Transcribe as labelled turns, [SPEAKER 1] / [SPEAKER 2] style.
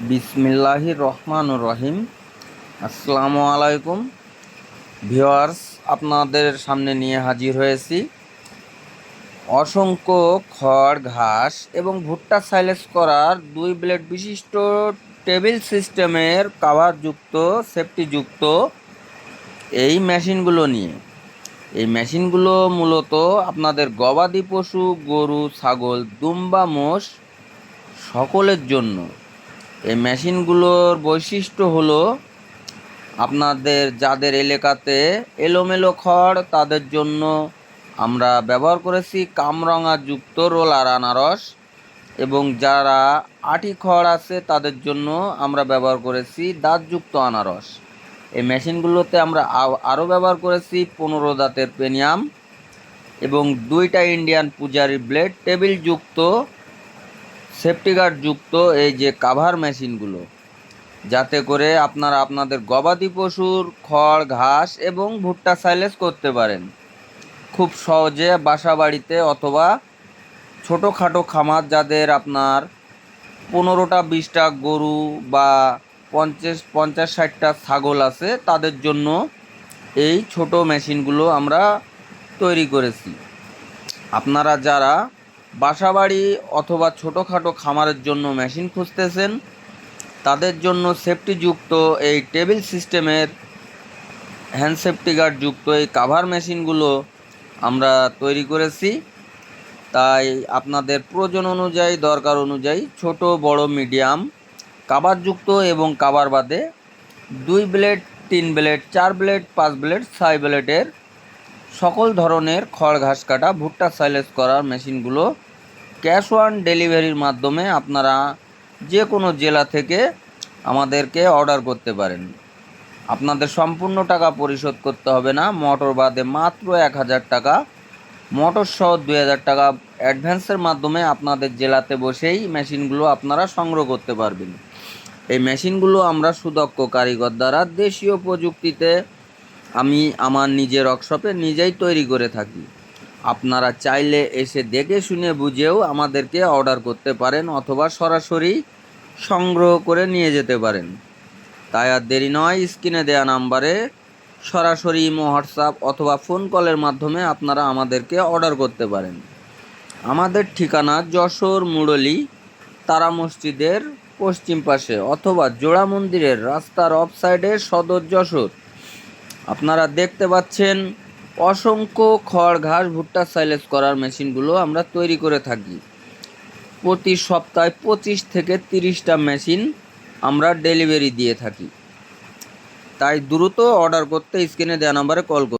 [SPEAKER 1] বিসমিল্লাহির রহমানুর রহিম। আসসালামু আলাইকুম ভিউয়ার্স, আপনাদের সামনে নিয়ে হাজির হয়েছি অসংখ্য খড়, ঘাস এবং ভুট্টা সাইলেজ করার 2 ব্লেড বিশিষ্ট টেবিল সিস্টেমের কাভারযুক্ত সেফটিযুক্ত এই মেশিনগুলো নিয়ে। এই মেশিনগুলো মূলত আপনাদের গবাদি পশু, গরু, ছাগল, দুম্বা, মোষ সকলের জন্য। এই মেশিনগুলোর বৈশিষ্ট্য হলো আপনাদের যাদের এলাকাতে এলোমেলো খড় তাদের জন্য আমরা ব্যবহার করেছি কামরাঙা যুক্ত রোলার আনারস, এবং যারা আটি খড় আছে তাদের জন্য আমরা ব্যবহার করেছি দাঁতযুক্ত আনারস। এই মেশিনগুলোতে আমরা আরও ব্যবহার করেছি 15 দাঁতের পেনিয়াম এবং 2টা ইন্ডিয়ান পূজারি ব্লেড টেবিলযুক্ত সেফটি গার্ড যুক্ত এই যে কাভার মেশিনগুলো, যাতে করে আপনারা আপনাদের গবাদি পশুর খড়, ঘাস এবং ভুট্টা সাইলেজ করতে পারেন খুব সহজে বাসা বাড়িতে, অথবা ছোটোখাটো খামার যাদের আপনার 15টা 20টা গরু বা 50-60টা ছাগল আছে তাদের জন্য এই ছোট মেশিনগুলো আমরা তৈরি করেছি। আপনারা যারা বাসাবাড়ি অথবা ছোটোখাটো খামারের জন্য মেশিন খুঁজতেছেন তাদের জন্য সেফটিযুক্ত এই টেবিল সিস্টেমের হ্যান্ড সেফটি গার্ড যুক্ত এই কাভার মেশিনগুলো আমরা তৈরি করেছি। তাই আপনাদের প্রয়োজন অনুযায়ী, দরকার অনুযায়ী ছোট, বড়, মিডিয়াম কাভারযুক্ত এবং কাভার বাদে 2 ব্লেড, 3 ব্লেড, 4 ব্লেড, 5 ব্লেড, 6 ব্লেডের সকল ধরনের খড়, ঘাস কাটা, ভুট্টা সাইলেজ করার মেশিনগুলো ক্যাশ অন ডেলিভারির মাধ্যমে আপনারা যে কোনো জেলা থেকে আমাদেরকে অর্ডার করতে পারেন। আপনাদের সম্পূর্ণ টাকা পরিশোধ করতে হবে না। মোটর বাদে মাত্র 1000 টাকা, মোটর সহ 2000 টাকা অ্যাডভান্সের মাধ্যমে আপনাদের জেলাতে বসেই মেশিনগুলো আপনারা সংগ্রহ করতে পারবেন। এই মেশিনগুলো আমরা সুদক্ষ কারিগর দ্বারা দেশীয় প্রযুক্তিতে আমি আমার নিজের ওয়ার্কশপে নিজেই তৈরি করে থাকি। আপনারা চাইলে এসে দেখে শুনে বুঝেও আমাদেরকে অর্ডার করতে পারেন, অথবা সরাসরি সংগ্রহ করে নিয়ে যেতে পারেন। তাই আর দেরি নয়, স্ক্রিনে দেওয়া নাম্বারে সরাসরি ইমো, হোয়াটসঅ্যাপ অথবা ফোন কলের মাধ্যমে আপনারা আমাদেরকে অর্ডার করতে পারেন। আমাদের ঠিকানা যশোর মুরলী তারা মসজিদের পশ্চিম পাশে, অথবা জোড়া মন্দিরের রাস্তার অফ সাইডে, সদর যশোর। আপনারা দেখতে পাচ্ছেন অসংখ্য খড়, ঘাস, ভুট্টা সাইলেজ করার মেশিনগুলো আমরা তৈরি করে থাকি। প্রতি সপ্তাহে 25 থেকে 30টা মেশিন আমরা ডেলিভারি দিয়ে থাকি। তাই দ্রুত অর্ডার করতে স্ক্রিনে দেওয়া নাম্বারে কল করুন।